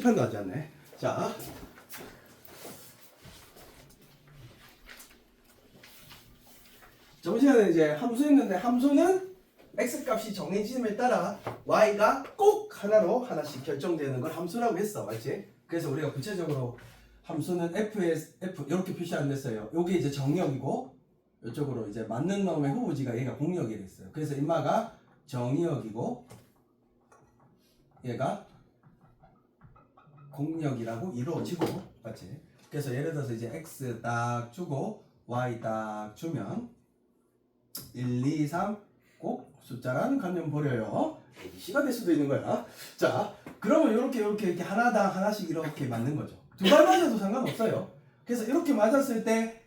판도 하지 않네. 자, 저번 시간에 이제 함수했는데 함수는 x값이 정해짐에 따라 y가 꼭 하나로 하나씩 결정되는 걸 함수라고 했어, 맞지? 그래서 우리가 구체적으로 함수는 f에서 f 이렇게 표시 안 됐어요. 요게 이제 정의역이고 이쪽으로 이제 맞는 놈의 후보지가 얘가 공역이 됐어요. 그래서 인마가 정의역이고 얘가 공역이라고 이루어지고, 맞지? 그래서 예를 들어서 이제 x 딱 주고 y 딱 주면 1, 2, 3 꼭 숫자라는 관념 버려요. ABC가 될 수도 있는 거야. 자, 그러면 이렇게 하나당 하나씩 이렇게 맞는 거죠. 두 발 맞아도 상관없어요. 그래서 이렇게 맞았을 때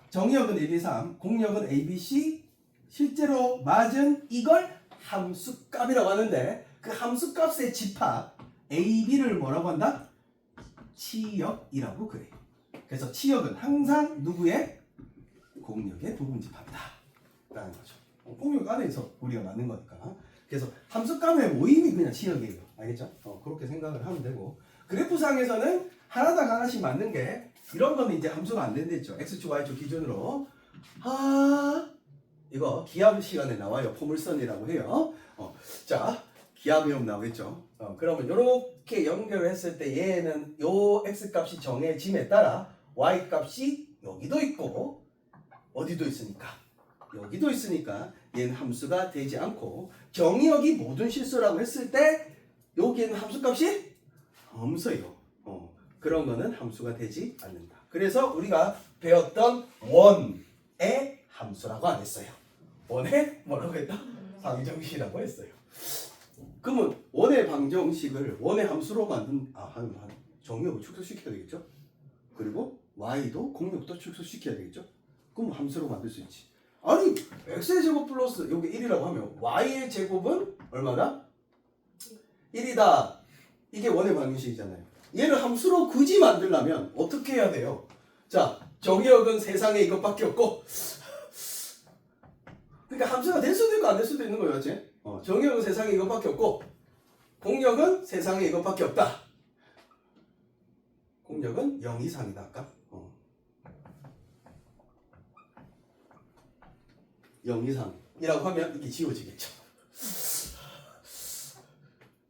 정의역은 1, 2, 3, 공역은 ABC, 실제로 맞은 이걸 함수값이라고 하는데 그 함수값의 집합 AB를 뭐라고 한다? 치역이라고 그래. 그래서 치역은 항상 누구의? 공역의 부분집합이다 라는 거죠. 공역 안에서 우리가 맞는 거니까. 그래서 함수값의 모임이 그냥 치역이에요. 알겠죠? 그렇게 생각을 하면 되고, 그래프상에서는 하나당 하나씩 맞는 게 이런 거는 이제 함수가 안 된댔죠. x축 y축 기준으로. 이거 기하 시간에 나와요. 포물선이라고 해요. 자, 기하 배움 나오겠죠. 그러면 이렇게 연결을 했을 때 얘는 요 x값이 정해짐에 따라 y값이 여기도 있고 어디도 있으니까 여기도 있으니까 얘는 함수가 되지 않고, 정의역이 모든 실수라고 했을 때 여기에는 함수값이 없어요. 그런 거는 함수가 되지 않는다. 그래서 우리가 배웠던 원의 함수라고 안 했어요. 원의 뭐라고 했다? 방정식이라고 했어요. 그러면 원의 방정식을 원의 함수로 만든 정의역을 축소시켜야 되겠죠? 그리고 y도 공역도 축소시켜야 되겠죠? 그럼 함수로 만들 수 있지. 아니, x의 제곱 플러스 여기 1이라고 하면 y의 제곱은 얼마다? 1이다. 이게 원의 방정식이잖아요. 얘를 함수로 굳이 만들려면 어떻게 해야 돼요? 자, 정의역은 세상에 이것밖에 없고, 그러니까 함수가 될 수도 있고 안 될 수도 있는 거예요, 맞지? 정의역은 세상에 이것밖에 없고 공역은 세상에 이것밖에 없다. 공역은 0 이상이다 아까. 0 이상이라고 하면 이게 지워지겠죠.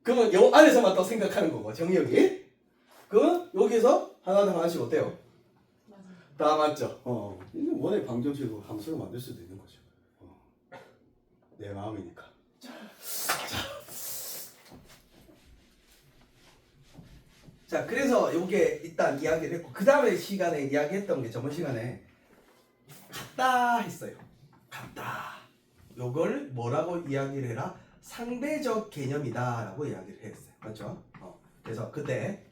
그러면 요 안에서만 또 생각하는 거고, 정의역이. 그러면 여기서 하나당 하나씩 어때요? 다 맞죠? 원의 방정식으로 함수를 만들 수도 있는 거죠. 내 마음이니까. 자, 그래서 요게 일단 이야기를 했고, 그 다음에 시간에 이야기했던 게 저번 시간에 같다 했어요. 같다. 요걸 뭐라고 이야기를 해라? 상대적 개념이다 라고 이야기를 했어요. 맞죠? 그래서 그때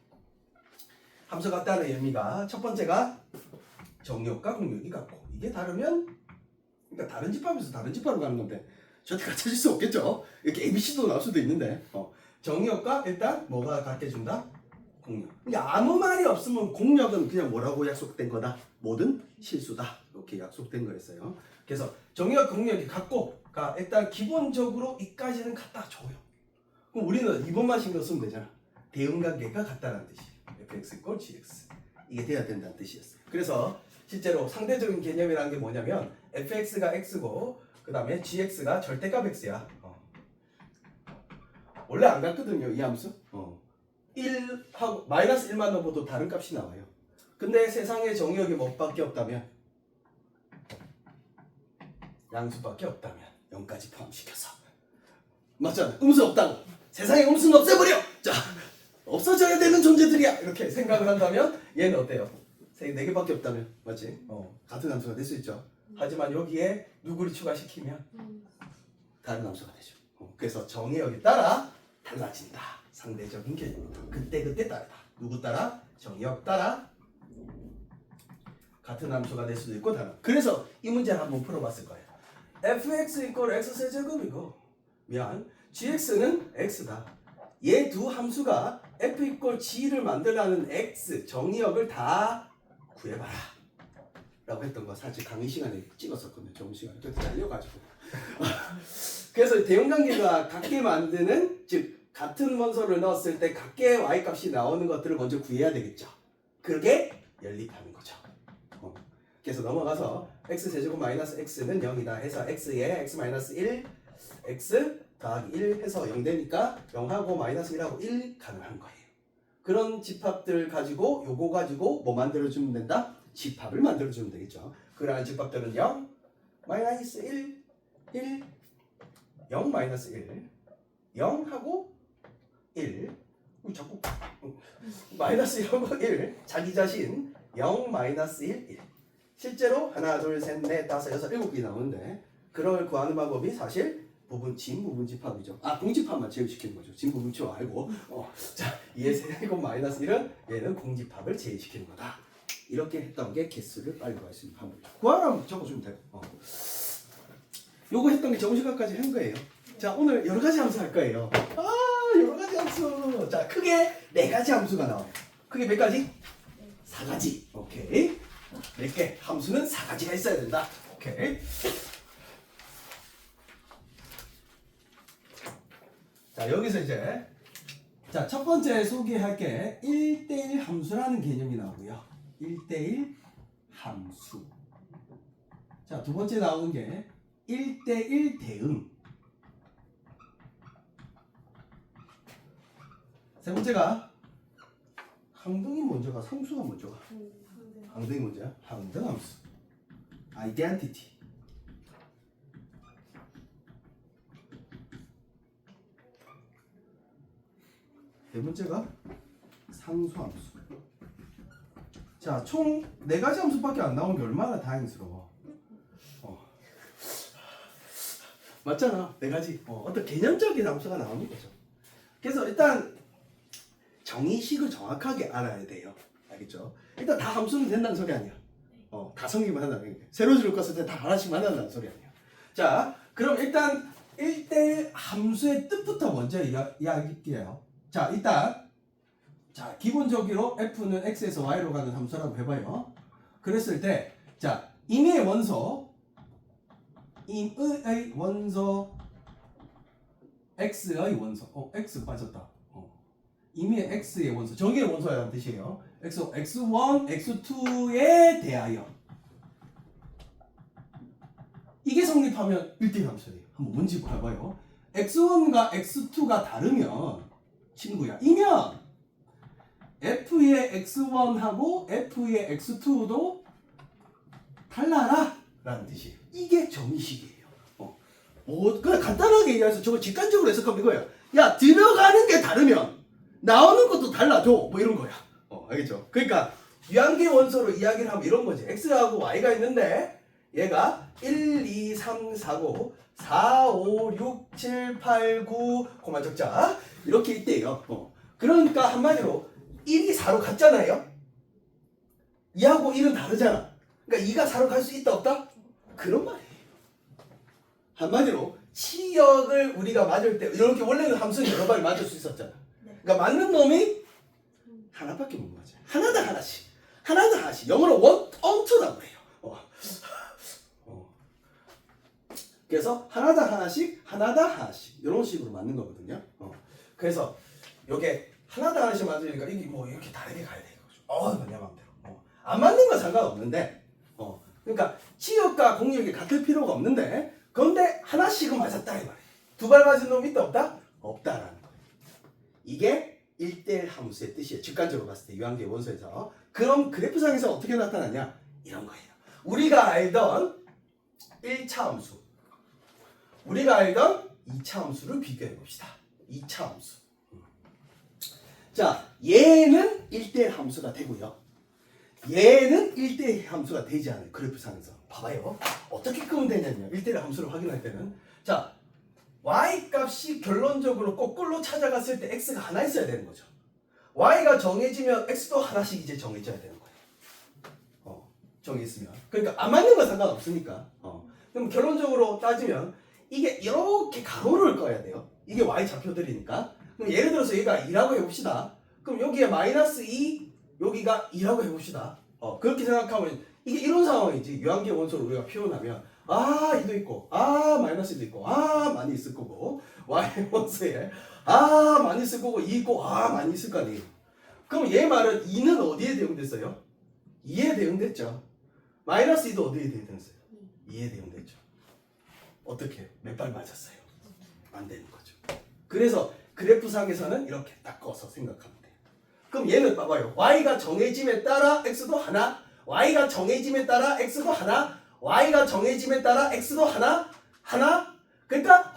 함수 같다는 의미가 첫 번째가 정역과 공역이 같고, 이게 다르면 그러니까 다른 집합에서 다른 집합으로 가는 건데 절대 같아질 수 없겠죠. 이렇게 ABC도 나올 수도 있는데 정역과 일단 뭐가 같게 준다? 공역. 그러니까 아무 말이 없으면 공역은 그냥 뭐라고 약속된 거다? 모든 실수다. 이렇게 약속된 거였어요. 그래서 정역, 공역이 같고가 일단 기본적으로 이까지는 같다 줘요. 그럼 우리는 이번만 신경 쓰면 되잖아. 대응관계가 같다는 뜻이. fx = gx. 이게 돼야 된다는 뜻이었어요. 그래서 실제로 상대적인 개념이라는 게 뭐냐면 fx가 x고 그 다음에 gx가 절대값 x야. 원래 안 같거든요, 이 함수. 1하고 마이너스 1만 넣어도 다른 값이 나와요. 근데 세상에 정의역이 뭐밖에 없다면, 양수밖에 없다면 0까지 포함시켜서, 맞잖아. 음수 없다고. 세상에 음수는 없애버려. 자, 없어져야 되는 존재들이야. 이렇게 생각을 한다면 얘는 어때요? 4개밖에 없다면, 맞지? 같은 함수가 될 수 있죠. 하지만 여기에 누구를 추가시키면 다른 함수가 되죠. 그래서 정의역에 따라 달라진다. 상대적인 개념이다. 그때 다르다. 누구 따라? 정의역 따라 같은 함수가 될 수도 있고 다른. 그래서 이 문제를 한번 풀어봤을 거예요. fx = x세제곱이고 gx는 x다. 얘 두 함수가 f = g를 만들라는 x 정의역을 다 구해봐라 라고 했던 거 사실 강의 시간에 찍었었거든요. 좋은 시간에 또 달려가지고 그래서 대응관계가 같게 만드는, 즉 같은 원소를 넣었을 때 각계의 y 값이 나오는 것들을 먼저 구해야 되겠죠. 그게 연립하는 거죠. 그래서 넘어가서 x제곱 마이너스 x는 0이다 해서 x에 x 마이너스 1 x 더하기 1 해서 0 되니까 0하고 마이너스 1하고 1 가능한 거예요. 그런 집합들 가지고 요거 가지고 뭐 만들어주면 된다? 집합을 만들어주면 되겠죠. 그러한 집합들은 0, 마이너스 1, 1, 0 마이너스 1, 0하고 1 자꾸 마이너스 0하고 1 자기 자신 0 마이너스 1, 1 실제로 하나 둘 셋 넷 다섯 여섯 일곱 개 나오는데 그걸 구하는 방법이 사실 진부분 집합이죠. 공집합만 제외시키는 거죠. 진부분 치워 알고 자 2의 세제곱 마이너스 1은 얘는 공집합을 제외시키는 거다. 이렇게 했던 게 개수를 빨리 구할 수 있는 방법이죠. 구하라면 적어주면 돼요. 요거 했던 게 정시간까지 한 거예요. 자 오늘 여러 가지 함수 할 거예요. 여러 가지 함수. 자 크게 4가지 함수가 나와요. 크게 몇 가지? 4가지. 오케이. 몇 개? 함수는 4가지가 있어야 된다. 오케이. 자 여기서 이제 자 첫 번째 소개할 게 1대1 함수라는 개념이 나오고요. 1대1 함수. 자 두 번째 나오는 게 1대1 대응. 세 번째가 항등이 먼저가 상수가 먼저가 항등이 먼저야. 항등 함수. 아이덴티티. 네 번째가 상수함수. 자, 총 4가지 함수밖에 안 나온 게 얼마나 다행스러워. 맞잖아. 4가지. 어떤 개념적인 함수가 나오는 거죠. 그래서 일단 정의식을 정확하게 알아야 돼요. 알겠죠? 일단 다 함수는 된다는 소리 아니야. 다 성립을 한다는 얘기야. 세로줄을 껐을 때 다 하나씩만 한다는 소리 아니야. 자, 그럼 일단 1대1 함수의 뜻부터 먼저 이야기할게요. 자, 일단 자 기본적으로 f는 x에서 y로 가는 함수라고 해봐요. 그랬을 때 자 임의의 원소 x의 원소 x 빠졌다. 임의의 x의 원소 정의의 원소라는 뜻이에요. x1, x2에 대하여 이게 성립하면 1대1 함수예요. 한번 뭔지 봐봐요. x1과 x2가 다르면 친구야. 이면 f의 x1하고 f의 x2도 달라라 라는 뜻이에요. 이게 정의식이에요. 그냥 간단하게 얘기해서 저거 직관적으로 해석하면 이거야. 야 들어가는 게 다르면 나오는 것도 달라져. 뭐 이런 거야. 알겠죠? 그러니까 유한계 원소로 이야기를 하면 이런 거지. x하고 y가 있는데 얘가 1, 2, 3, 4, 5 4, 5, 6, 7, 8, 9 고만 적자 이렇게 있대요. 그러니까 한마디로 1이 4로 갔잖아요. 2하고 1은 다르잖아. 그러니까 2가 4로 갈 수 있다 없다? 그런 말이에요. 한마디로 치역을 우리가 맞을 때 이렇게 원래는 함수는 여러 발 맞을 수 있었잖아. 그러니까 맞는 놈이 하나밖에 못 맞아요. 하나당 하나씩. 하나당 하나씩. 영어로 one on two라고 해요. 그래서 하나당 하나씩 이런 식으로 맞는 거거든요. 그래서 요게 하나당 하나씩 맞으니까 이게 뭐 이렇게 다르게 가야 되는 거죠. 내 마음대로. 안 맞는 건 상관없는데 그러니까 치역과 공역이 같을 필요가 없는데 그런데 하나씩은 맞았다 이 말이에요. 2발 맞은 놈이 있다 없다? 없다라는 거예요. 이게 1대1 함수의 뜻이에요. 직관적으로 봤을 때 유한계 원소에서. 그럼 그래프상에서 어떻게 나타나냐? 이런 거예요. 우리가 알던 1차 함수, 우리가 알던 2차 함수를 비교해 봅시다. 2차 함수. 자, 얘는 1대1 함수가 되고요. 얘는 1대1 함수가 되지 않아요. 그래프상에서. 봐봐요. 어떻게 끄면 되냐면요. 1대1 함수를 확인할 때는. 자, y 값이 결론적으로 거꾸로 찾아갔을 때 x가 하나 있어야 되는 거죠. y가 정해지면 x도 하나씩 이제 정해져야 되는 거예요. 정해있으면. 그러니까 안 맞는 건 상관없으니까. 그럼 결론적으로 따지면 이게 이렇게 가로를 꺼야 돼요. 이게 y 좌표들이니까. 그럼 예를 들어서 얘가 2라고 해봅시다. 그럼 여기에 마이너스 2, 여기가 2라고 해봅시다. 그렇게 생각하면 이게 이런 상황이지. 유한계 원소를 우리가 표현하면 2도 있고 마이너스 2도 있고 많이 있을 거고 y 원소에 많이 쓸 거고 2 있고 많이 쓸 거 아니에요. 그럼 얘 말은 2는 어디에 대응됐어요? 2에 대응됐죠. 마이너스 2도 어디에 대응됐어요? 2에 대응됐죠. 어떻게 해요? 몇 발 맞았어요? 안 되는 거죠. 그래서 그래프상에서는 이렇게 딱 꺼서 생각하면 돼요. 그럼 얘는 봐봐요. y가 정해짐에 따라 x도 하나, y가 정해짐에 따라 x도 하나, y가 정해짐에 따라 x도 하나. 그러니까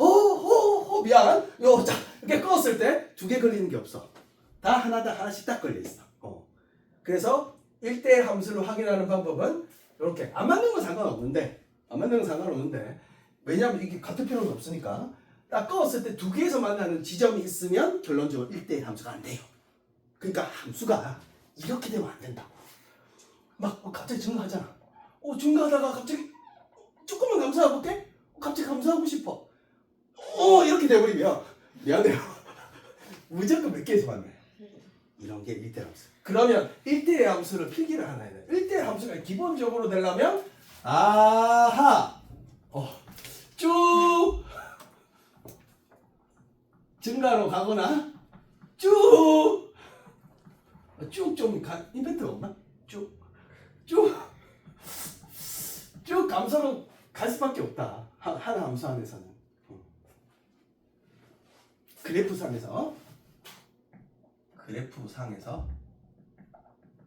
미안. 자 이렇게 껐을 때 두 개 걸리는 게 없어. 다 하나씩 딱 걸려 있어. 그래서 1대1 함수를 확인하는 방법은 이렇게 안 맞는 건 상관없는데 왜냐하면 이게 같을 필요는 없으니까 딱 껐을 때 두 개에서 만나는 지점이 있으면 결론적으로 1대1 함수가 안 돼요. 그러니까 함수가 이렇게 되면 안 된다고. 막 갑자기 증가하잖아. 증가하다가 갑자기 조금만 감소하고 볼게? 갑자기 감소하고 싶어. 이렇게 돼버리면 미안해요. 무조건 몇 개에서 만나요. 이런 게 1대1 함수. 그러면 1대1 함수를 필기를 하나 해야 돼. 1대1 함수가 기본적으로 되려면 쭉 증가로 가거나 쭉 좀 임팩트가 없나? 쭉 감소로 갈 수밖에 없다. 하나 함수 안에서는. 그래프상에서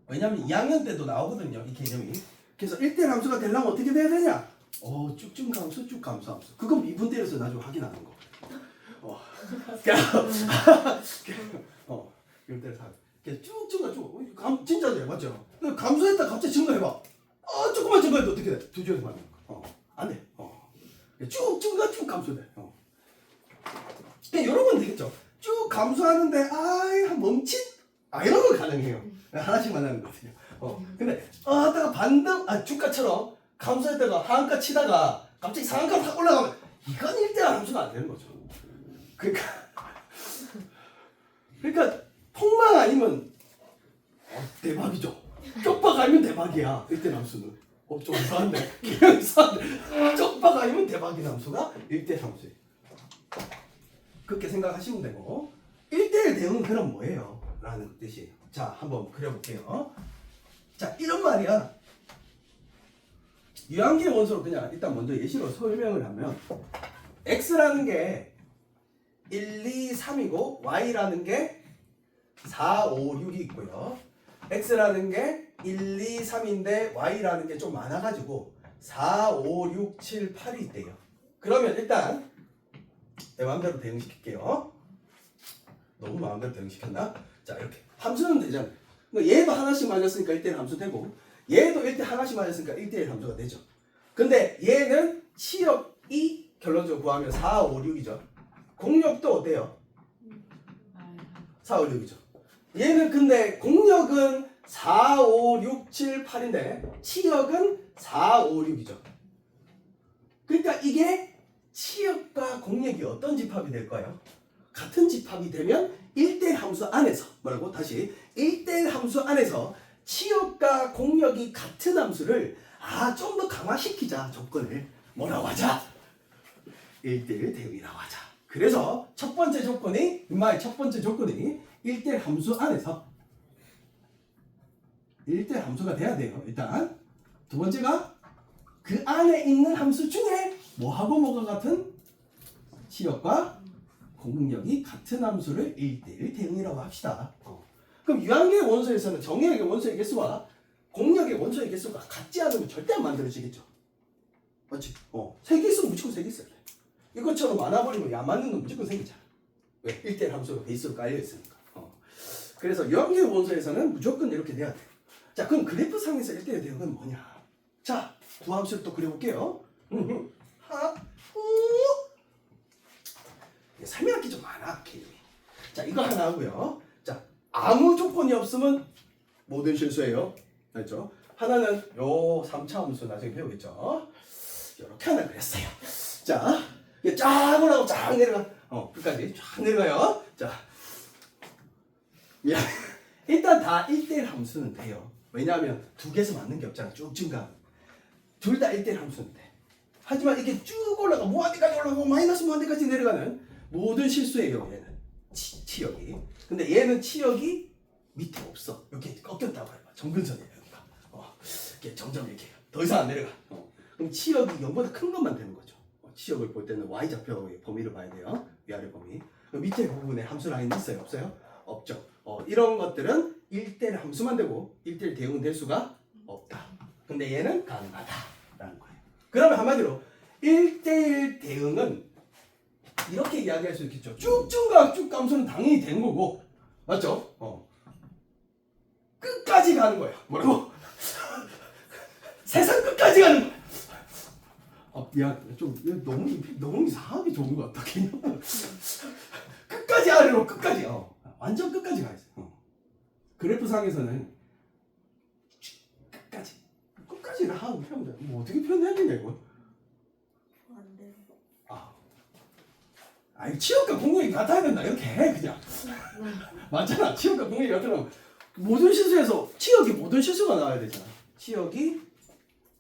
왜냐면 2학년 때도 나오거든요. 이 개념이. 그래서 1대1 함수가 되려면 어떻게 돼야 되냐? 쭉 감소, 쭉 감소 함수. 그건 미분대에서 나중에 확인하는 거. 이럴 때를 쭉 진짜 돼. 맞죠? 감소했다 갑자기 증가해봐. 조금만 증가해도 어떻게 돼? 두 줄에서 맞는 거. 안 돼. 쭉 감소돼. 이런 건 되겠죠. 쭉 감소하는데 한 멈칫? 이런 건 가능해요. 하나씩 만나는 거거든요. 근데 하다가 반등 주가처럼 감소했다가 하한가 치다가 갑자기 상한가 확 올라가면 이건 1대1 함수가 안 되는 거죠. 그러니까 폭망 아니면 대박이죠. 쪽박 아니면 대박이야. 1대1 함수는. 좀 이상한데. 쪽박 아니면 대박인 함수가 1대1 함수예요. 그렇게 생각하시면 되고 1대1 대응은 그럼 뭐예요? 라는 뜻이에요. 자, 한번 그려볼게요. 자, 이런 말이야. 유한계 원소로 그냥 일단 먼저 예시로 설명을 하면 x라는 게 1, 2, 3이고 y라는 게 4, 5, 6이 있고요. x라는 게 1, 2, 3인데 y라는 게 좀 많아가지고 4, 5, 6, 7, 8이 있대요. 그러면 일단 내 마음대로 대응시킬게요. 너무 마음대로 대응시켰나? 자, 이렇게 함수는 되잖아. 얘도 하나씩 맞았으니까 1대1 함수 되고 얘도 1대 하나씩 맞았으니까 1대1 함수가 되죠. 근데 얘는 치역이 결론적으로 구하면 4, 5, 6이죠. 공역도 어때요? 4, 5, 6이죠. 얘는 근데 공역은 4, 5, 6, 7, 8인데 치역은 4, 5, 6이죠. 그러니까 이게 치역과 공역이 어떤 집합이 될까요? 같은 집합이 되면 1대1 함수 안에서 뭐라고? 다시 1대1 함수 안에서 치역과 공역이 같은 함수를 좀 더 강화시키자. 조건을 뭐라고 하자? 1대1 대응이라고 하자. 그래서 첫 번째 조건이 1대1 함수 안에서 1대1 함수가 돼야 돼요. 일단 두 번째가 그 안에 있는 함수 중에 뭐하고 뭐가 같은? 치역과 공역이 같은 함수를 1대1 대응이라고 합시다. 그럼 유한계 원소에서는 정의역의 원소의 개수와 공역의 원소의 개수가 같지 않으면 절대 안 만들어지겠죠. 맞지? 세 개 있으면 무조건 세 개 있어야 돼. 이것처럼 많아버리면 안 맞는 건 무조건 생기잖아. 왜? 1대1 함수가 베이스로 깔려있으니까. 그래서 유한계 원소에서는 무조건 이렇게 돼야 돼. 자, 그럼 그래프상에서 1대1 대응은 뭐냐? 자, 두 함수를 또 그려볼게요. 설명할 게 좀 많아, 개념이. 자, 이거 하나 하고요. 자, 아무 조건이 없으면 모든 실수예요. 알죠? 하나는 요 3차 함수 나중에 배우겠죠? 이렇게 하나 그렸어요. 자, 이게 쫙 올라가고 쫙 내려가. 끝까지 쫙 내려가요. 자, 미안. 일단 다 1대1 함수는 돼요. 왜냐하면 두 개에서 맞는 게 없잖아. 쭉 증가. 둘 다 1대1 함수는 돼. 하지만 이게 쭉 올라가 무한대까지 올라가고 마이너스 무한대까지 내려가는 모든 실수예요. 얘는 치역이. 근데 얘는 치역이 밑에 없어. 이렇게 꺾였다고 해봐. 정근선이야 여기가. 이렇게 점점 이렇게 더 이상 안 내려가. 그럼 치역이 0보다 큰 것만 되는 거죠. 치역을 볼 때는 y좌표의 범위를 봐야 돼요. 위아래 범위. 밑에 부분에 함수 라인 있어요? 없어요? 없죠. 이런 것들은 1대1 함수만 되고 1대1 대응은 될 수가 없다. 근데 얘는 가능하다라는 거예요. 그러면 한마디로 1대1 대응은 이렇게 이야기할 수 있겠죠. 쭉쭉 감수는 당연히 되는 거고, 맞죠? 끝까지 가는 거야. 뭐라고? 세상 끝까지 가는 거야. 미안, 좀 너무 이상하게 좋은 것 같다. 끝까지 아래로 끝까지. 완전 끝까지 가야지. 그래프상에서는 끝까지를 하고 표현돼. 뭐 어떻게 표현해야 되냐 이거? 안 돼. 아니 치역과 공역이 같아야 된다 이렇게 해 그냥. 맞잖아. 치역과 공역이 같으면 모든 실수에서 치역이 모든 실수가 나와야 되잖아. 치역이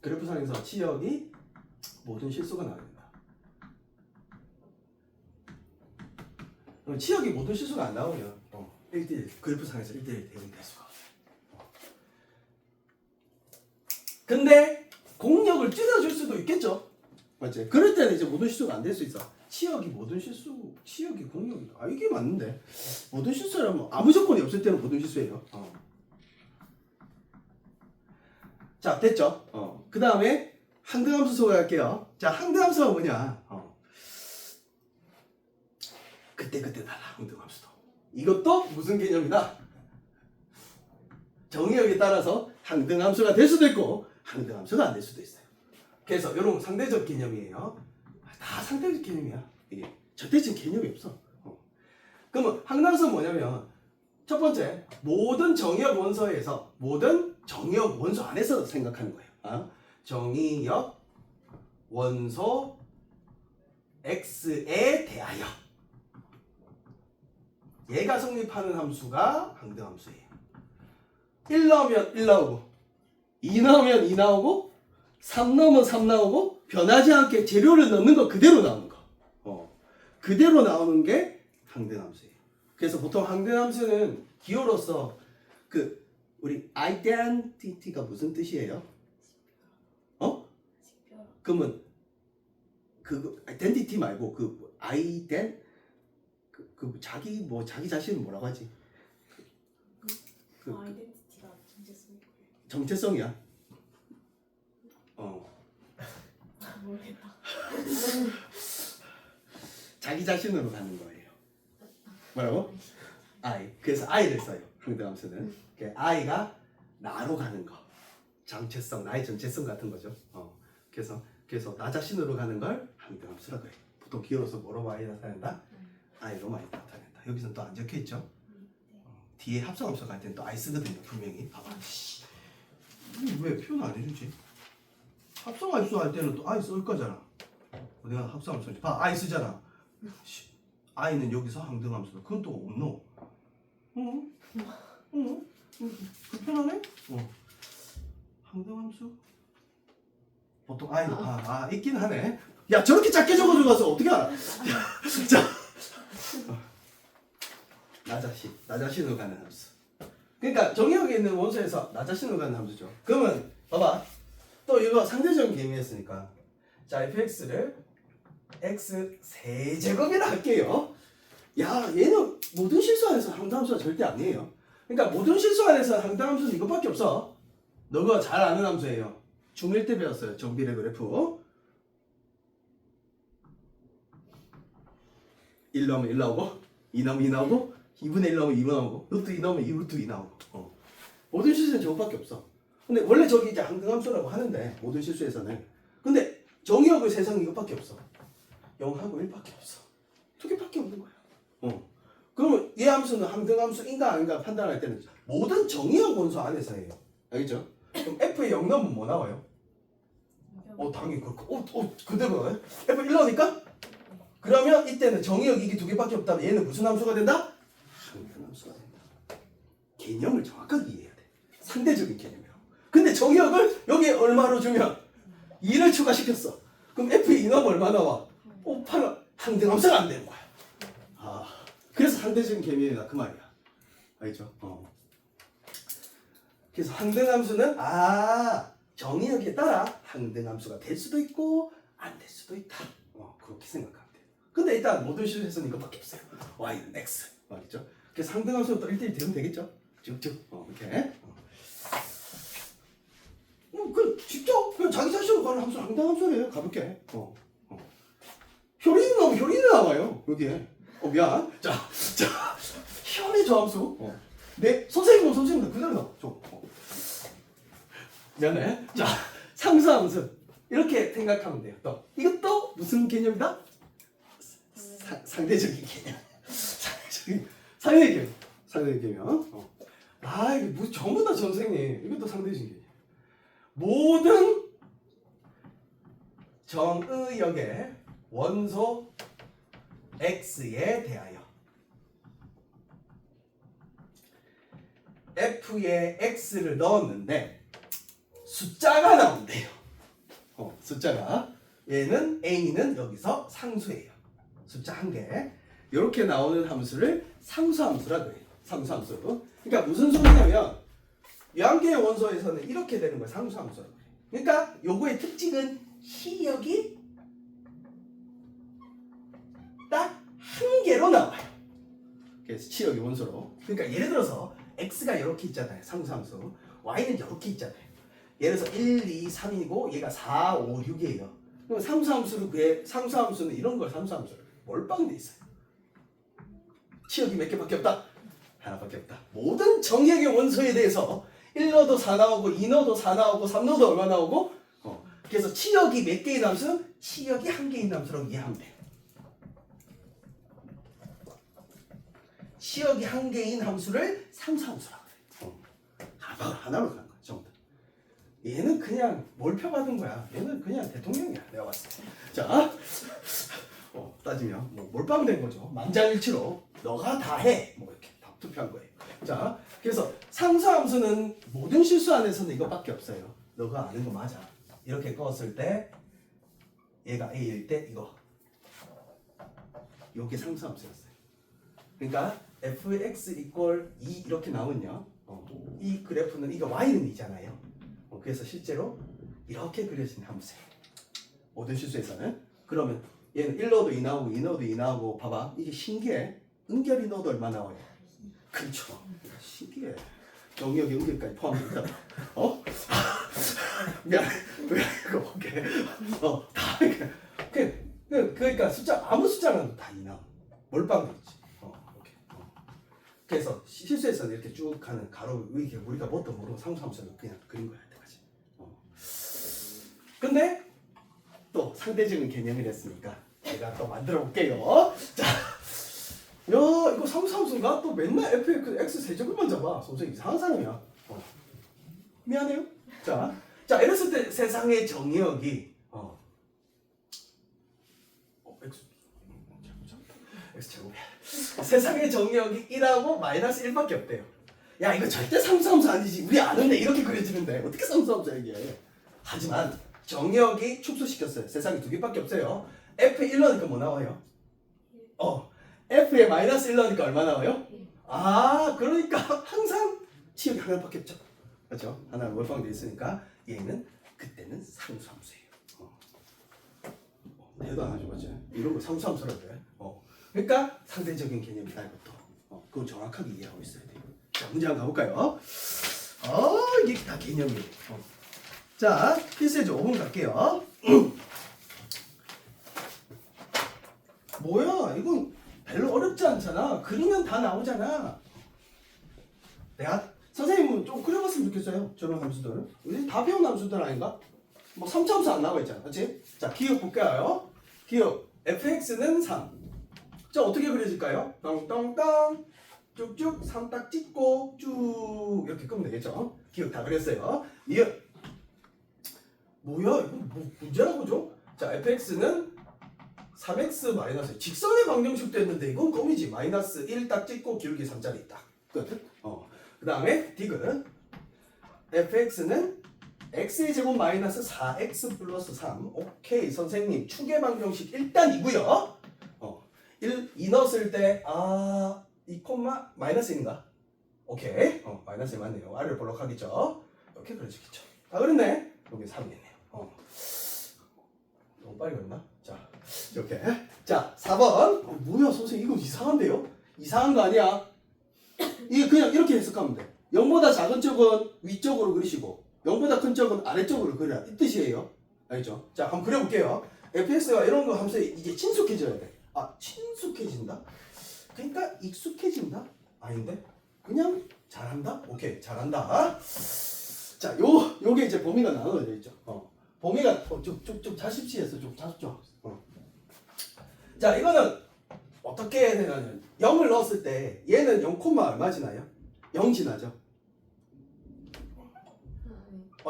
그래프상에서 치역이 모든 실수가 나와야 된다. 그럼 치역이 모든 실수가 안 나오면 1대1 그래프상에서 1대1 대응이 될 수가 없어. 근데 공역을 줄여줄 수도 있겠죠. 맞지? 그럴 때는 이제 모든 실수가 안 될 수 있어. 치역이 모든 실수, 치역이 공역이 이게 맞는데 모든 실수라면 아무 조건이 없을 때는 모든 실수예요. 자 됐죠? 그 다음에 항등함수 소개할게요. 자 항등함수가 뭐냐? 그때 달라 항등함수도. 이것도 무슨 개념이다? 정의역에 따라서 항등함수가 될 수도 있고 항등함수가 안 될 수도 있어요. 그래서 이런 상대적 개념이에요. 다 상대적 개념이야. 이게 절대적 개념이 없어. 그러면 항등함수는 뭐냐면 첫 번째 모든 정의역 원소에서 모든 정의역 원소 안에서 생각하는 거예요. 정의역 원소 x에 대하여 얘가 성립하는 함수가 항등함수예요. 1 나오면 1 나오고 2 나오면 2 나오고 3 나오면 3 나오고 변하지 않게 재료를 넣는 거 그대로 나오는 거. 그대로 나오는 게 항등함수예요. 그래서 보통 항등함수는 기호로서 우리 identity가 무슨 뜻이에요? 그러면 identity 말고 자기 자신은 뭐라고 하지? 아이덴티티가 정체성이야. 모르겠다. 자기 자신으로 가는 거예요. 뭐라고? 그래서 I를 써요. 항등함수는. I가 나로 가는 거. 정체성, 나의 정체성 같은 거죠. 그래서 나 자신으로 가는 걸 항등함수라고 해요. 보통 기호로서 뭐로 많이 나타낸다? I로 많이 나타낸다. 여기서는 또 안 적혀 있죠. 뒤에 합성함수 갈 때는 또 I 쓰거든요. 분명히. 봐봐. 왜 표현 안 해주지? 합성함수 할 때는 또 I 쓸 거잖아. 내가 합성함수 봐, I 쓰잖아. I는 여기서 항등함수다. 그건 또 없노? 불편하네? 항등함수? 보통 I 있긴 하네. 야 저렇게 작게 적어줘 가서 어떻게 알아? 자, 나 자신으로 가는 함수. 그러니까 정의역에 있는 원소에서 나 자신으로 가는 함수죠. 그러면 봐봐. 또 이거 상대적인 개념이었으니까 자 fx를 x 세제곱이라 할게요. 야 얘는 모든 실수 안에서 항등함수가 절대 아니에요. 그러니까 모든 실수 안에서 항등함수는 이것밖에 없어. 너가 잘 아는 함수예요. 중1 때 배웠어요. 정비례 그래프. 1 나오면 1 나오고 2 나오면 2 나오고 2분의 1 나오면 2 나오고 루트 2 나오면 2루트 2 나오고 모든 실수는 저것밖에 없어. 근데 원래 저기 이제 항등함수라고 하는데 모든 실수에서는 근데 정의역의 세상에 이것밖에 없어. 0하고 1밖에 없어. 두 개밖에 없는 거야. 그러면 이 함수는 항등함수인가 아닌가 판단할 때는 모든 정의역 원소 안에서 해요. 알겠죠? 그럼 F에 0 넣으면 뭐 나와요? 당연히 그렇고 그대로 나와요? F 1 나오니까? 그러면 이때는 정의역 이게 두 개밖에 없다면 얘는 무슨 함수가 된다? 항등함수가 된다. 개념을 정확하게 이해해야 돼. 상대적인 개념이라고. 근데 정의역을 여기에 얼마로 주면 2를 추가시켰어. 그럼 F에 2 넣으면 얼마 나와? 8 항등함수가 안 되는 거야. 그래서 상대적인 개념이다 그 말이야. 알겠죠? 그래서 항등함수는 정의역에 따라 항등함수가 될 수도 있고 안 될 수도 있다. 그렇게 생각하면 돼요. 근데 일단 모든 실수에서는 이것밖에 없어요. y는 x 말이죠. 그래서 항등함수는 또 1대1 대응 되겠죠? 쭉쭉 이렇게. 진짜 그냥 자기 자신으로 가는 함수 항등함수예요. 가볍게. 효리는 나오면 효리는 나와요. 여기에. 미안. 자, 현의 저함수. 네, 선생님은 그대로 나와. 미안해. 자, 상수함수. 이렇게 생각하면 돼요. 또 이것도 무슨 개념이다? 상대적인 개념. 상대적인 개념. 이게 뭐 전부 다 선생님. 이것도 상대적인 개념. 모든 정의역의 원소 x에 대하여 f에 x를 넣었는데 숫자가 나온대요. 숫자가 얘는 a는 여기서 상수예요. 숫자 한 개. 이렇게 나오는 함수를 상수함수라고 해요. 상수함수. 그러니까 무슨 소리냐면 유한계의 원소에서는 이렇게 되는 거예요. 상수함수라고 해요. 그러니까 요거의 특징은 시역이 딱 한 개로 나와요. 그래서 치역이 원소로. 그러니까 예를 들어서 x가 이렇게 있잖아요. 상수함수. y는 이렇게 있잖아요. 예를 들어서 1, 2, 3이고 얘가 4, 5, 6이에요. 그럼 상수함수는 이런 걸 상수함수를 몰빵돼 있어요. 치역이 몇 개밖에 없다? 하나밖에 없다. 모든 정의역의 원소에 대해서 1 넣어도 4 나오고 2 넣어도 4 나오고 3 넣어도 얼마 나오고 그래서 치역이 몇 개인 함수? 치역이 한 개인 함수라고 이해하면 돼요. 치역이 한 개인 함수를 상수함수라고 해요. 하나로 가는 거야. 전부 다. 얘는 그냥 몰표받은 거야. 얘는 그냥 대통령이야. 내가 봤을 때. 자, 따지면 몰빵된 거죠. 만장일치로 너가 다 해. 이렇게 다 투표한 거예요. 자, 그래서 상수함수는 모든 실수 안에서는 이것밖에 없어요. 너가 아는 거 맞아. 이렇게 껐을 때 얘가 a일 때 이거. 요게 상수함수였어요. 그러니까 fx 이퀄 2 이렇게 나오면요. 이 그래프는 이거 y는 2잖아요. 그래서 실제로 이렇게 그려진 함수예요. 모든 실수에서는. 그러면 얘는 1 넣어도 2 나오고 2 넣어도 2 나오고 봐봐. 이게 신기해. 은결이 넣어도 얼마 나와요? 그렇죠. 신기해. 정의역의 은결까지 포함된다. 미안해. 왜 이거 볼게. 다 이렇게. 그러니까 숫자 아무 숫자는 다 2 나와. 몰빵돼 있지. 이렇게. 그래서 실수에서는 이렇게 쭉 가는 가로 이게 우리가 뭣도 모르고 상수함수는 그냥 그린 거야. 근데 또 상대적인 개념이랬으니까 제가 또 만들어 볼게요. 자, 이거 상수함수인가? 또 맨날 fx 세제곱만 잡아. 선생님 이상한 사람이야. 미안해요. 자, 이랬을 때 세상의 정의역이 x제곱이야. 세상의 정의역이 1하고 마이너스 1밖에 없대요. 야, 이거 절대 상수함수 아니지. 우리 아는데 이렇게 그려지는데 어떻게 상수함수야 이게. 하지만 정의역이 축소시켰어요. 세상에 2개밖에 없어요. F에 1 넣으니까 뭐 나와요? F에 마이너스 1 넣으니까 얼마 나와요? 그러니까 항상 치역이 하나밖에 없죠. 그렇죠? 하나 몰빵돼 있으니까 얘는 그때는 상수함수예요. 대도 안 하죠, 맞지? 이런 거 상수함수라고 해. 그러니까 상대적인 개념이다 이것도. 그거 정확하게 이해하고 있어야 돼요. 자, 문제 한번 가볼까요? 이게 다 개념이에요. 자, 필수제 5분 갈게요. 뭐야, 이건 별로 어렵지 않잖아. 그리면 다 나오잖아. 내가 선생님은 좀 그려봤으면 좋겠어요. 저런 함수들. 우리 다 배운 함수들 아닌가? 3차함수 안 나와 있잖아. 그렇지? 자, 기억 볼까요? 기억. fx는 3. 자, 어떻게 그려질까요? 떵떵떵. 쭉쭉 3 딱 찍고 쭉 이렇게 끄면 되겠죠? 기억 다 그렸어요. 이어. 뭐야, 이거 뭐 문제라고 죠? 자, fx는 3x 마이너스 직선의 방정식도 했는데 이건 껌이지. 마이너스 1 딱 찍고 기울기 3짜리 딱 끝. 그 다음에 디귿 fx는 x의 제곱 마이너스 4x 플러스 3. 오케이 선생님, 축의 방정식 일단이고요. 2 넣었을 때 이 콤마 마이너스 1인가? 오케이. 마이너스 1 맞네요. 아래를 볼록하겠죠? 이렇게 그려지겠죠. 그렇네. 여기 3이네요. 너무 빨리 그렸나? 자, 이렇게. 자, 4번. 뭐야, 선생님, 이거 이상한데요? 이상한 거 아니야. 이게 그냥 이렇게 해석하면 돼. 0보다 작은 쪽은 위쪽으로 그리시고 0보다 큰 쪽은 아래쪽으로 그려라. 이 뜻이에요. 알겠죠? 자, 한번 그려볼게요. fx가 이런 거 하면서 이제 친숙해져야 돼. 친숙해진다? 그러니까 익숙해진다? 아닌데? 그냥 잘한다? 오케이, 잘한다. 자, 요게 이제 범위가 나눠져 있죠. 범위가 좀 자십시에서 좀 잡죠. 자, 이거는 어떻게 해야 되냐면 0을 넣었을 때 얘는 0, 얼마 지나요? 0 지나죠.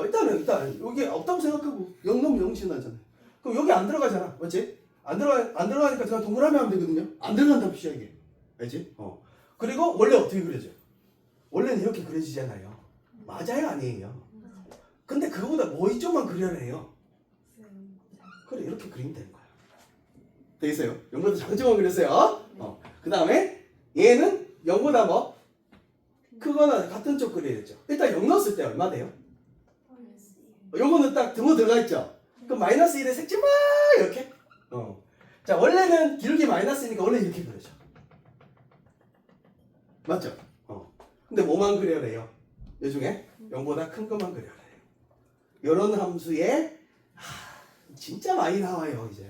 일단 여기 없다고 생각하고 0 넣으면 0 지나잖아요. 그럼 여기 안 들어가잖아. 맞지? 안 들어가니까 그냥 동그라미 하면 되거든요. 안 들어간다는 뜻이야 이게. 알지? 그리고 원래 어떻게 그려져요? 원래는 이렇게 그려지잖아요. 맞아요, 아니에요? 근데 그거보다 뭐 이쪽만 그려내요. 그래, 이렇게 그리면 되는 거야. 되겠어요? 0보다 작은 쪽만 그렸어요. 그 다음에 얘는 0보다 뭐? 크거나 같은 쪽 그려야죠. 일단 0 넣었을 때 얼마 돼요? 요거는 딱 등호 들어가 있죠? 그럼 마이너스 1에 색지마 이렇게? 자, 원래는 기울기 마이너스니까 원래 이렇게 그려져. 맞죠? 근데 뭐만 그려내요? 이 중에 0보다 큰 것만 그려내요. 요런 함수에 진짜 많이 나와요, 이제.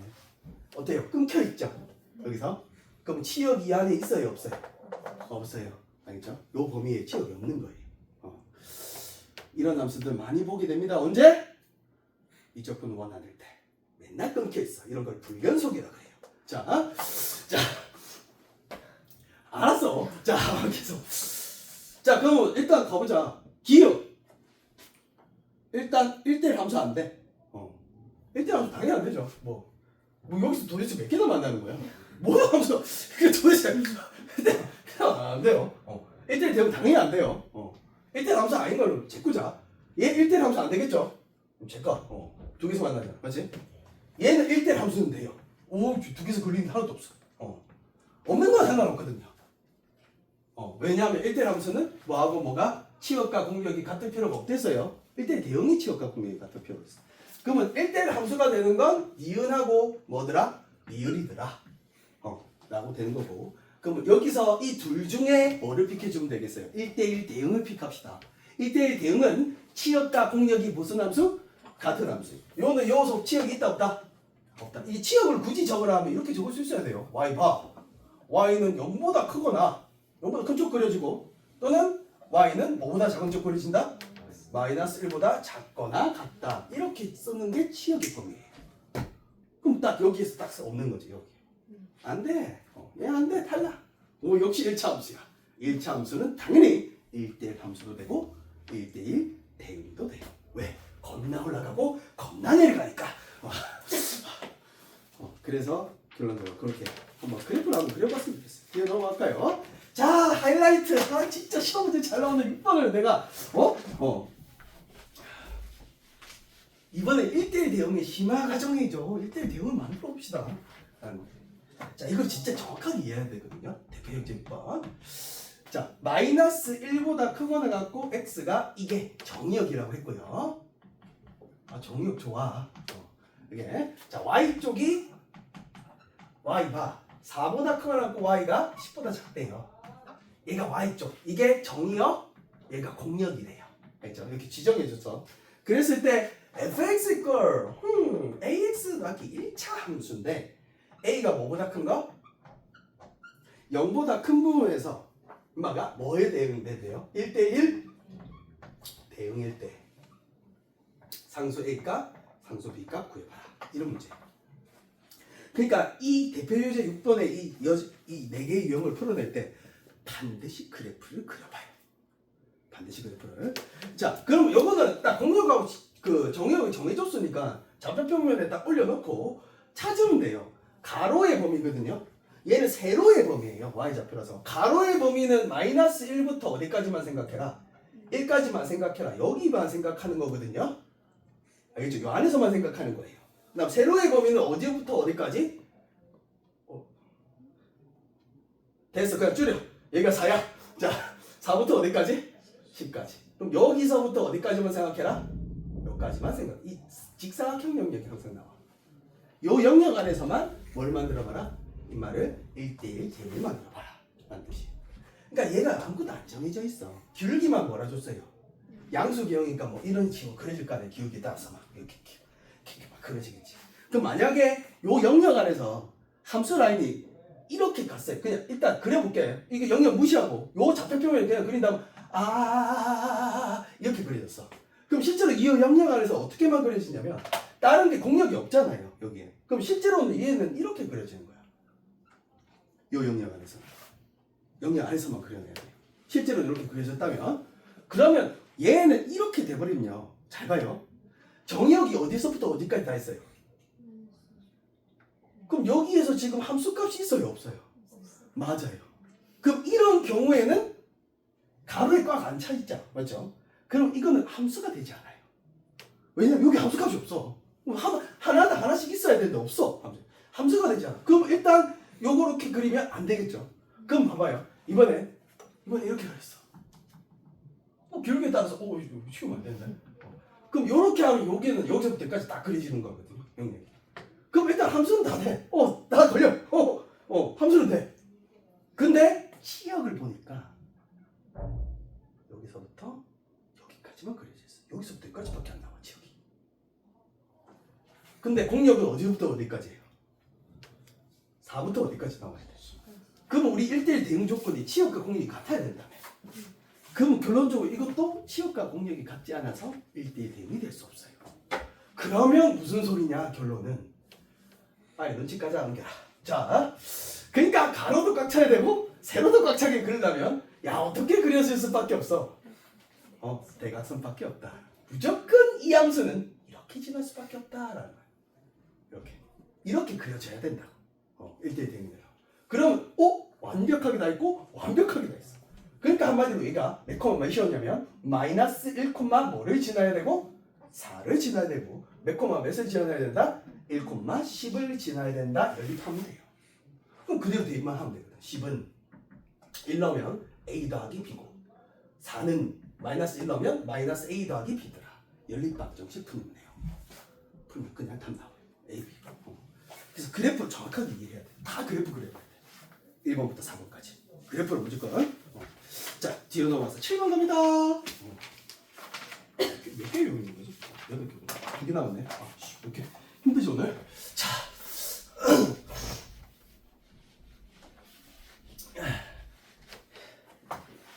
어때요? 끊겨 있죠? 여기서? 그럼 치역 이 안에 있어요, 없어요? 없어요. 알겠죠? 요 범위에 치역이 없는 거예요. 이런 함수들 많이 보게 됩니다. 언제? 이쪽 분 원하는 때. 맨날 끊겨 있어. 이런 걸 불연속이라고 해요. 자, 알았어. 자, 계속. 자, 그럼 일단 가보자. 기억. 일단 1대1 함수 안 돼. 1대1 함수 당연히 안 되죠. 뭐 여기서 도대체 몇 개나 만나는 거야? 뭐야 함수? 그게 도대체 안 돼요. 1대1 되면 당연히 안 돼요. 1대1 함수 아닌 걸 제꾸자. 얘 1대1 함수 안 되겠죠? 그럼 제거. 두 개서 만나잖아. 맞지? 얘는 1대1 함수는 돼요. 두 개서 걸리는 게 하나도 없어. 없는 건 상관없거든요. 왜냐하면 1대1 함수는 뭐하고 뭐가 치역과 공격이 같을 필요가 없댔어요. 1대1 대응이 치역과 공격이 같을 필요가 있어. 그러면 1대1 함수가 되는 건 니은하고 뭐더라? 미을이더라. 라고 되는 거고. 그러면 여기서 이 둘 중에 뭐를 픽해주면 되겠어요? 1대1 대응을 픽합시다. 1대1 대응은 치역과 공격이 무슨 함수? 같은 함수. 요는 요소 치역이 있다 없다? 없다. 이 치역을 굳이 적으라면 이렇게 적을 수 있어야 돼요. y 봐. y는 0보다 크거나 0보다 큰 쪽 그려지고 또는 y는 뭐보다 작은 쪽 그려진다? 마이너스 1보다 작거나 같다. 이렇게 쓰는 게 치역의 범위예요. 그럼 딱 여기에서 딱 없는 거지. 여기. 안 돼. 얘 안 돼. 탈락. 역시 1차 함수야. 1차 함수는 당연히 1대1 함수도 되고 1대1 대응도 돼요. 왜? 겁나 올라가고 겁나 내려가니까. 그래서 결론적으로 그렇게 한번 그래프를 한번 그려봤으면 좋겠어요. 뒤에 넘어갈까요? 자, 하이라이트. 진짜 시험 문제 잘 나오는 6번을 내가 이번에 1대1 대응의 심화 과정이죠. 1대1 대응을 만들어 봅시다. 자, 이걸 진짜 정확하게 이해해야 되거든요. 대표형제 6번. 자, 마이너스 1보다 크거나 같고 x가 이게 정의역이라고 했고요. 정의역 좋아. 이게 자, y쪽이 y 봐. 4보다 크거나 같고 y가 10보다 작대요. 얘가 y쪽. 이게 정의역, 얘가 공역이래요. 알죠? 이렇게 지정해줘서. 그랬을 때 fx equal ax 더하기 1차 함수인데 a가 뭐보다 큰 거? 0보다 큰 부분에서 엄마가 뭐에 대응이 돼요? 1대1 대응일 때 상수 a값, 상수 b값 구해봐라. 이런 문제. 그러니까 이 대표유제 6번의 이 4개의 유형을 풀어낼 때 반드시 그래프를 그려봐요. 반드시 그래프를. 자, 그럼 요거는 딱 공역하고 그 정의역을 정해줬으니까 좌표평면에 딱 올려놓고 찾으면 돼요. 가로의 범위거든요. 얘는 세로의 범위예요. y좌표라서. 가로의 범위는 마이너스 1부터 어디까지만 생각해라? 1까지만 생각해라. 여기만 생각하는 거거든요. 알겠죠? 요 안에서만 생각하는 거예요. 그다음 세로의 범위는 어디부터 어디까지? 됐어. 그냥 줄여. 여기가 4야. 자, 4부터 어디까지? 10까지. 그럼 여기서부터 어디까지만 생각해라? 여기까지만 생각. 이 직사각형 영역이 항상 나와. 요 영역 안에서만 뭘 만들어봐라? 이 말을 1대1 제일 만들어봐라. 라는 뜻이에요. 그러니까 얘가 아무것도 안 정해져 있어. 기울기만 몰아줬어요. 양수기형이니까 뭐 이런 식으로 그려질 거 아니야. 기울기 따라서 막 이렇게 막 그려지겠지. 그럼 만약에 요 영역 안에서 함수 라인이 이렇게 갔어요. 그냥 일단 그려볼게. 이게 영역 무시하고 요 좌표표면을 그냥 그린 다음 이렇게 그려졌어. 그럼 실제로 이 영역 안에서 어떻게만 그려지냐면 다른 게 공역이 없잖아요. 여기에. 그럼 실제로는 얘는 이렇게 그려지는 거야. 요 영역 안에서. 영역 안에서만 그려내야 돼요. 실제로 이렇게 그려졌다면 그러면 얘는 이렇게 돼버리면요. 잘 봐요. 정역이 어디서부터 어디까지 다 있어요. 그럼 여기에서 지금 함수값이 있어요? 없어요? 맞아요. 그럼 이런 경우에는 가로에 꽉 안 차 있잖아. 맞죠? 그럼 이거는 함수가 되지 않아요. 왜냐면 여기 함수값이 없어. 하나당 하나씩 있어야 되는데 없어. 함수가 되지 않아. 그럼 일단 요렇게 그리면 안 되겠죠. 그럼 봐봐요. 이번에 이렇게 그렸어. 기울기에 따라서 이거 치우면 안 된다. 그럼 요렇게 하면 여기는 여기서부터 여기까지 딱 그려지는 거거든요. 영역이. 그럼 일단 함수는 다 돼. 다 걸려. 함수는 돼. 근데 치역을 보니까 여기서부터 여기까지만 그려져 있어. 여기서부터 여기까지밖에 안 나와, 치역이. 근데 공역은 어디부터 어디까지예요? 4부터 어디까지 나와야 돼? 그럼 우리 1대1 대응 조건이 치역과 공역이 같아야 된다며. 그럼 결론적으로 이것도 치역과 공역이 같지 않아서 1대1 대응이 될 수 없어요. 그러면 무슨 소리냐, 결론은. 빨리 눈치까지 안겨라. 자, 그러니까 가로도 꽉 차야 되고 세로도 꽉 차게 그리려면 어떻게 그려질 수밖에 없어. 대각선밖에 없다. 무조건 이 함수는 이렇게 지날 수밖에 없다라는 거야. 이렇게 그려져야 된다고. 1대1 대응이라. 그럼 완벽하게 다 있고 완벽하게 다 있어. 그러니까 한마디로 얘가 몇 콤마 몇이었냐면 마이너스 1 뭐를 지나야 되고 4를 지나야 되고 몇 콤마 몇을 지나야 된다? 1 10을 지나야 된다. 연립하면 돼요. 그럼 그대로 대입만 하면 되거든. 10은 1 넣으면 a 더하기 b고 4는 마이너스 1 넣으면 마이너스 a 더하기 b더라. 연립방정식 풀면 돼요. 풀면 그냥 답 나와요. a, b. 그래서 그래프를 정확하게 이해해야 돼. 다 그래프 그려야 돼. 1번부터 4번까지. 그래프를 무조건. 자, 뒤로 넘어가서 7번 갑니다. 몇 개 외우는 거지? 8개. 2개 남았네. 이렇게 힘들지 오늘? 자.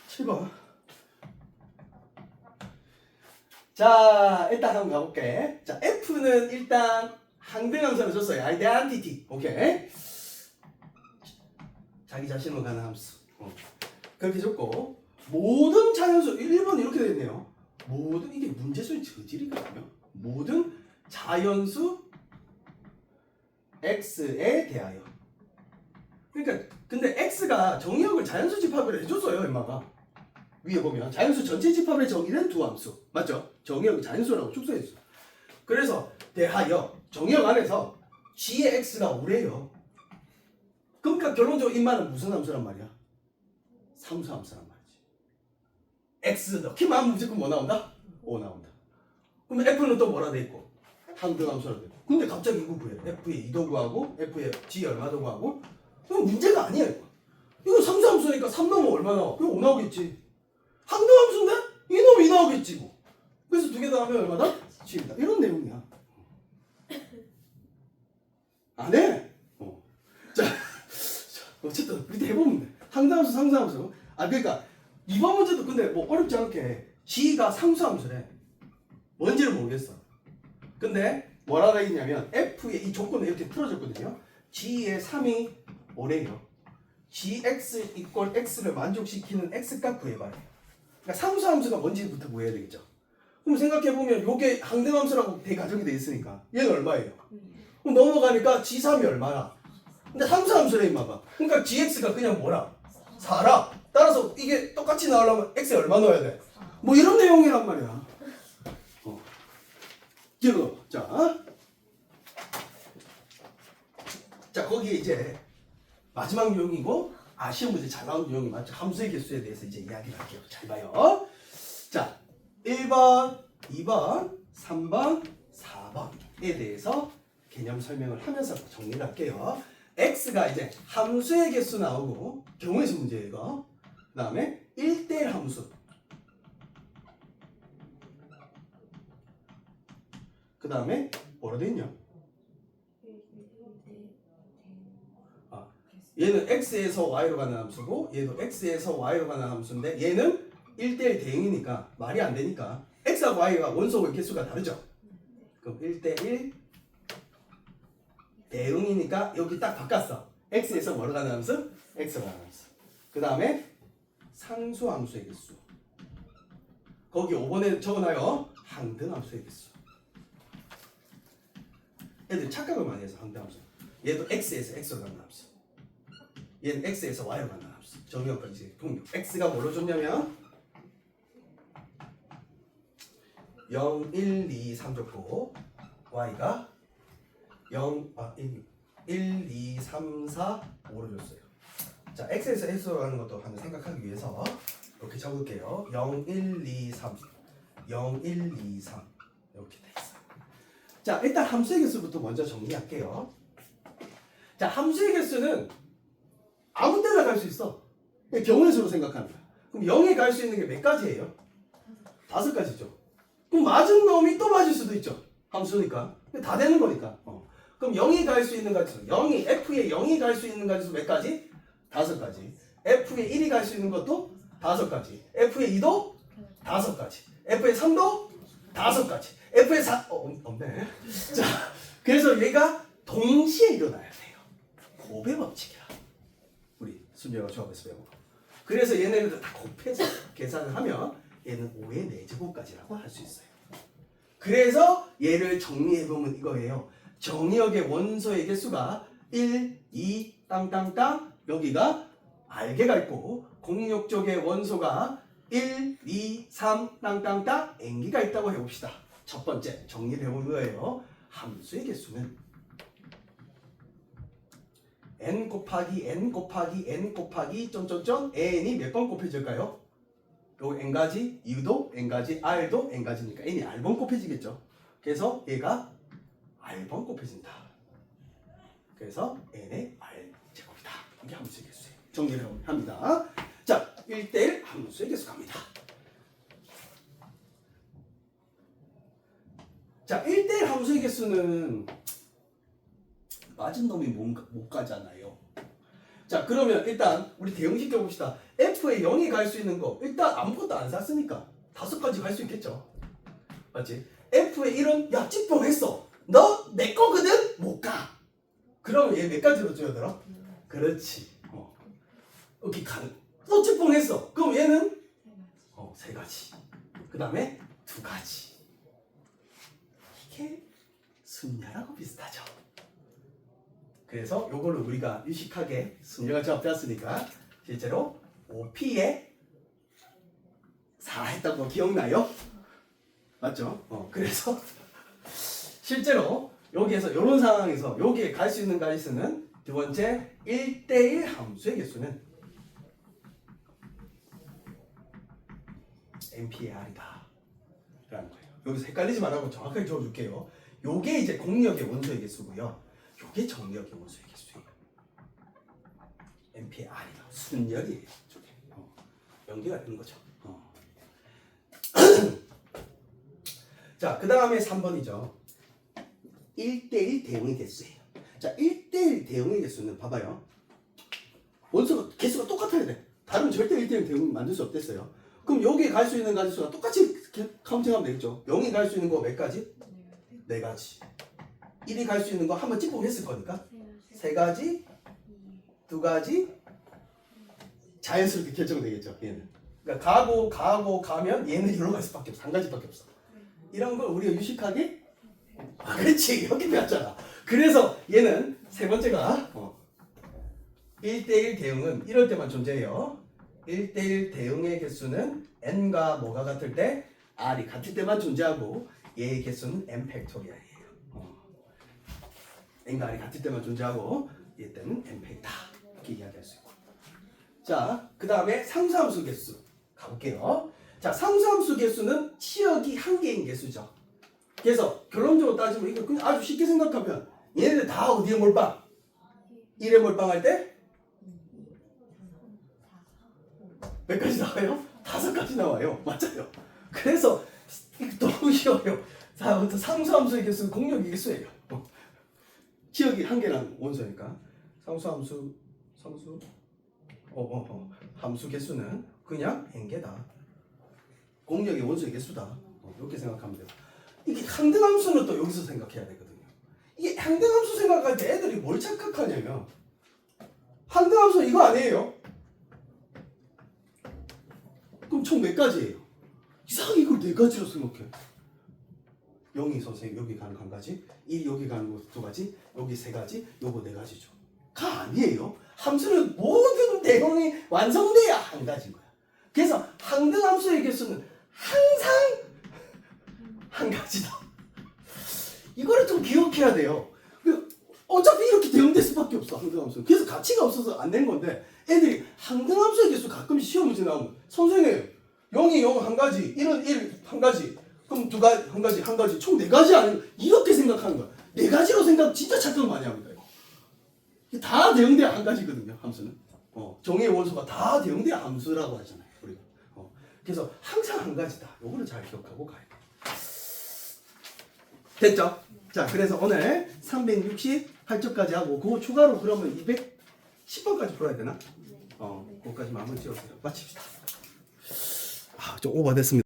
7번. 자, 일단 한번 가볼게. 자, F는 일단 항등함수를 줬어요. 아이덴티티. 오케이. 자기 자신으로 가는 함수. 그렇게 줬고 모든 자연수 1번 이렇게 되어 있네요. 모든 이게 문제수의 저질이거든요. 모든 자연수 x에 대하여. 그러니까 근데 x가 정의역을 자연수 집합을 해줬어요. 엄마가 위에 보면 자연수 전체 집합의 정의는 두 함수 맞죠? 정의역이 자연수라고 축소했어. 그래서 대하여 정의역 안에서 g의 x가 5래요. 그러니까 결론적으로 이 말은 무슨 함수란 말이야? 상수함수란 말이지. x 넣기만 하면 무조건 뭐 나온다? 5 나온다. 그럼 f는 또 뭐라 돼 있고? 항등함수라 돼 있고. 근데 갑자기 이거 구해. f의 2도 구하고 f의 g 얼마도 구하고. 이건 문제가 아니야 이거. 이거 상수함수니까 3 넣으면 얼마 나와? 그럼 5 나오겠지. 항등함수인데? 2 넣으면 2 나오겠지 뭐. 그래서 두 개 다 하면 얼마다? 7이다. 이런 내용이야. 안 해? 자, 어쨌든 우리 해보면 돼. 항등함수, 상수함수. 그러니까 이번 문제도 근데 뭐 어렵지 않게 g가 상수함수래. 뭔지를 모르겠어. 근데 뭐라 돼 있냐면 f의 이 조건을 이렇게 풀어줬거든요. g의 3이 5래요. gx 이퀄 x를 만족시키는 x값 구해봐요. 그러니까 상수함수가 뭔지부터 구해야 되겠죠. 그럼 생각해보면 이게 항등함수라고 대가정이 돼 있으니까 얘는 얼마예요? 그럼 넘어가니까 g3이 얼마야? 근데 상수함수래 임마가. 그러니까 gx가 그냥 뭐라? 4라. 따라서 이게 똑같이 나오려면 x에 얼마 넣어야 돼? 뭐 이런 내용이란 말이야. 이거 자 거기에 이제 마지막 유형이고 시험 문제 잘 나온 유형이 맞죠? 함수의 개수에 대해서 이제 이야기를 할게요. 잘 봐요. 자, 1번, 2번, 3번, 4번에 대해서 개념 설명을 하면서 정리를 할게요. x가 이제 함수의 개수 나오고 경우의 수 문제예요. 이거. 그 다음에 1대1 함수. 그 다음에 뭐로 돼 있냐? 얘는 x에서 y로 가는 함수고 얘도 x에서 y로 가는 함수인데 얘는 1대1 대응이니까 말이 안 되니까 x하고 y가 원소의 개수가 다르죠. 그럼 1대1 대응이니까 여기 딱 바꿨어. x에서 뭐로 가는 함수? x로 가는 함수. 그 다음에 상수 함수의 개수. 거기 5번에 적어놔요. 항등 함수의 개수. 애들 착각을 많이 해서 항등 함수. 얘도 x에서 x로 가는 함수. 얘는 x에서 y로 가는 함수. 정의역까지 동력. x가 뭘로 줬냐면 0, 1, 2, 3 줬고 y가 1, 2, 3, 4, 5로 줬어요. 자, x에서 x로 가는 것도 한번 생각하기 위해서 이렇게 적을게요. 0, 1, 2, 3 0, 1, 2, 3 이렇게 돼 있어요. 자, 일단 함수의 개수부터 먼저 정리할게요. 자, 함수의 개수는 아무 때나 갈 수 있어. 경우의 수로 생각하는 거야. 그럼 0에 갈 수 있는 게 몇 가지예요? 5가지죠. 그럼 맞은 놈이 또 맞을 수도 있죠. 함수니까. 다 되는 거니까. 그럼 0이 갈 수 있는 가지수. F에 0이 갈 수 있는 가지수 몇 가지? 5가지. F에 1이 갈 수 있는 것도 5가지. F에 2도 5가지. F에 3도 5가지. F에 4 없네. 자, 그래서 얘가 동시에 일어나야 돼요. 곱의 법칙이야. 우리 순위가 조합에서 배운 거. 그래서 얘네들 다 곱해서 계산을 하면 얘는 5의 4제곱까지라고 할 수 있어요. 그래서 얘를 정리해보면 이거예요. 정의역의 원소의 개수가 1, 2, 땅땅땅 여기가 R개가 있고 공역 쪽의 원소가 1, 2, 3, 땅땅땅 N개가 있다고 해봅시다. 첫 번째 정리를 해본 거예요. 함수의 개수는 n 곱하기 n 곱하기 n 곱하기 점점점 n이 몇 번 곱해질까요? 요 n가지 u도 n가지 r도 n가지니까 n이 r번 곱해지겠죠. 그래서 얘가 r번 곱해진다. 그래서 n의 r제곱이다. 이게 함수의 개수예요. 정리를 합니다. 자, 1대1 함수의 개수 갑니다. 자, 1대1 함수의 개수는 맞은 놈이 못 가잖아요. 자, 그러면 일단 우리 대응시켜 봅시다. F에 0이 갈 수 있는 거 일단 아무것도 안 샀으니까 5가지 갈 수 있겠죠. 맞지? F에 1은 야 찌뽕했어. 너 내 거거든? 못 가. 그러면 얘 몇 가지로 줄어들어? 그렇지. 여기 가는. 또 찌뽕했어. 그럼 얘는 3가지. 그 다음에 2가지. 이게 순야라고 비슷하죠. 그래서 요거를 우리가 유식하게 순야가 제가 배웠으니까 실제로 5P에 4 했던 거 기억나요? 맞죠? 그래서 실제로 여기에서 이런 상황에서 여기에 갈 수 있는 가지수는 두 번째 1대1 함수의 개수는 NP의 R이다 라는 거예요. 여기서 헷갈리지 말라고 정확하게 적어줄게요. 요게 이제 공역의 원소의 개수고요. 요게 정역의 원소의 개수예요. NP의 R이다. 순열이에요. 저게. 연계가 되는 거죠. 자, 그 다음에 3번이죠. 1대1 대응의 개수예요. 자, 1대1 대응의 개수는 봐봐요. 원소가 개수가 똑같아야 돼. 다르면 절대 1대1 대응 만들 수 없댔어요. 그럼 여기에 갈 수 있는 가지수가 똑같이 카운팅하면 되겠죠. 0이 갈 수 있는 거 몇 가지? 4가지. 1이 갈 수 있는 거 한번 찌뽕했을 거니까 3가지, 2가지 자연스럽게 결정되겠죠. 얘는. 그러니까 가면 얘는 이리로 갈 수밖에 없어. 1가지밖에 없어. 이런 걸 우리가 유식하게 그렇지 이렇게 배웠잖아. 그래서 얘는 세 번째가 1대1 대응은 이럴 때만 존재해요. 1대1 대응의 개수는 n과 뭐가 같을 때 r이 같을 때만 존재하고 얘의 개수는 n 팩토리얼이에요. n과 r이 같을 때만 존재하고 얘 때는 n 팩이다 이렇게 이야기할 수 있고 자, 그 다음에 상수함수 개수 가볼게요. 자, 상수함수 개수는 치역이 한 개인 개수죠. 그래서 결론적으로 따지면 이거 그냥 아주 쉽게 생각하면 얘네들 다 어디에 몰빵? 1에 몰빵할 때 몇 가지 나와요? 5가지 나와요. 맞아요. 그래서 이거 너무 쉬워요. 상수함수의 개수는 공역의 개수예요. 치역이 한 개란 원소니까 상수 함수 개수는 그냥 n개다. 공역의 원소의 개수다. 이렇게 생각하면 돼요. 이게 항등함수는 또 여기서 생각해야 되거든요. 이게 항등함수 생각할 때 애들이 뭘 착각하냐면 항등함수 이거 아니에요. 그럼 총 몇 가지예요? 이상하게 이걸 4가지로 생각해. 0이 선생님 여기 가는 거 1가지, 1이 여기 가는 거 2가지, 여기 3가지, 요거 4가지죠. 가 아니에요. 함수는 모든 내용이 완성돼야 한 가지인 거야. 그래서 항등함수의 개수는 항상 한 가지다. 이거를 좀 기억해야 돼요. 어차피 이렇게 대응될 수밖에 없어, 항등함수는. 그래서 가치가 없어서 안 된 건데 애들이 항등함수의 개수 가끔 시험 문제 나오면 선생님 0이 0 한 가지, 1은 1 한 가지, 그럼 한 가지, 총 4가지 아니면 이렇게 생각하는 거야. 4가지로 생각 진짜 착각 많이 합니다. 이거. 다 대응돼야 한 가지거든요, 함수는. 정의의 원소가 다 대응돼야 함수라고 하잖아요, 우리가. 그래서 항상 한 가지다. 요거를 잘 기억하고 가요. 됐죠? 자, 그래서 오늘 368쪽까지 하고 그거 추가로 그러면 210번까지 풀어야 되나? 그거까지만 한번 찍어서 마칩시다. 좀 오버됐습니다.